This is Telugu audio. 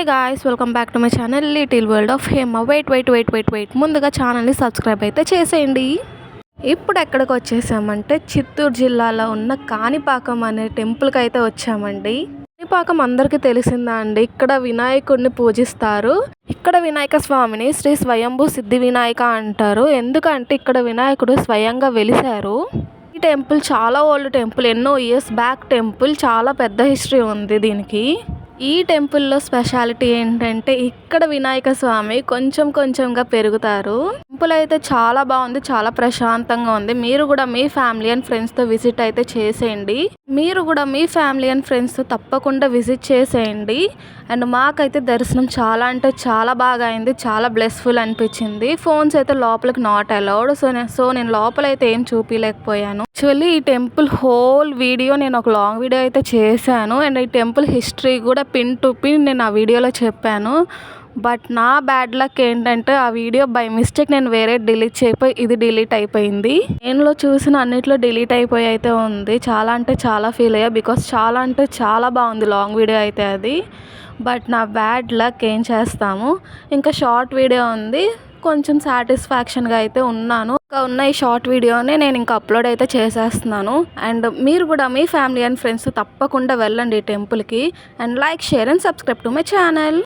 Guys, welcome back to my channel little world of Hema. Wait ముందుగా ఛానల్ని సబ్స్క్రైబ్ అయితే చేసేయండి. ఇప్పుడు ఎక్కడికి వచ్చేసామంటే చిత్తూరు జిల్లాలో ఉన్న కాణిపాకం అనే టెంపుల్కి అయితే వచ్చామండి. కాణిపాకం అందరికీ తెలిసిందా అండి. ఇక్కడ వినాయకుడిని పూజిస్తారు. ఇక్కడ వినాయక స్వామిని శ్రీ స్వయంభూ సిద్ధి వినాయక అంటారు. ఎందుకంటే ఇక్కడ వినాయకుడు స్వయంగా వెలిశారు. ఈ టెంపుల్ చాలా ఓల్డ్ టెంపుల్, ఎన్నో ఇయర్స్ బ్యాక్ టెంపుల్, చాలా పెద్ద హిస్టరీ ఉంది దీనికి. ఈ టెంపుల్లో స్పెషాలిటీ ఏంటంటే ఇక్కడ వినాయక స్వామి కొంచెం కొంచెంగా పెరుగుతారు. టెంపుల్ అయితే చాలా బాగుంది, చాలా ప్రశాంతంగా ఉంది. మీరు కూడా మీ ఫ్యామిలీ అండ్ ఫ్రెండ్స్తో విజిట్ అయితే చేసేయండి. మీరు కూడా మీ ఫ్యామిలీ అండ్ ఫ్రెండ్స్తో తప్పకుండా విజిట్ చేసేయండి. అండ్ మాకైతే దర్శనం చాలా అంటే చాలా బాగా అయింది, చాలా బ్లెస్ఫుల్ అనిపించింది. ఫోన్స్ అయితే లోపలికి నాట్ అలౌడ్. సో నేను లోపల అయితే ఏం చూపించలేకపోయాను. యాక్చువల్లీ ఈ టెంపుల్ హోల్ వీడియో నేను ఒక లాంగ్ వీడియో అయితే చేశాను. అండ్ ఈ టెంపుల్ హిస్టరీ కూడా పిన్ టు పిన్ నేను ఆ వీడియోలో చెప్పాను. బట్ నా బ్యాడ్ లక్ ఏంటంటే ఆ వీడియో బై మిస్టేక్ నేను వేరే డిలీట్ చేయపోయి ఇది డిలీట్ అయిపోయింది. నేనులో చూసిన అన్నిట్లో డిలీట్ అయిపోయి అయితే ఉంది. చాలా అంటే చాలా ఫీల్ అయ్యా, బికాస్ చాలా అంటే చాలా బాగుంది లాంగ్ వీడియో అయితే అది. బట్ నా బ్యాడ్ లక్ ఏం చేస్తాము. ఇంకా షార్ట్ వీడియో ఉంది, కొంచెం సాటిస్ఫాక్షన్గా అయితే ఉన్నాను. ఇంకా ఉన్న ఈ షార్ట్ వీడియోని నేను ఇంకా అప్లోడ్ అయితే చేసేస్తున్నాను. అండ్ మీరు కూడా మీ ఫ్యామిలీ అండ్ ఫ్రెండ్స్ తప్పకుండా వెళ్ళండి ఈ టెంపుల్కి. And like, share and subscribe to my channel.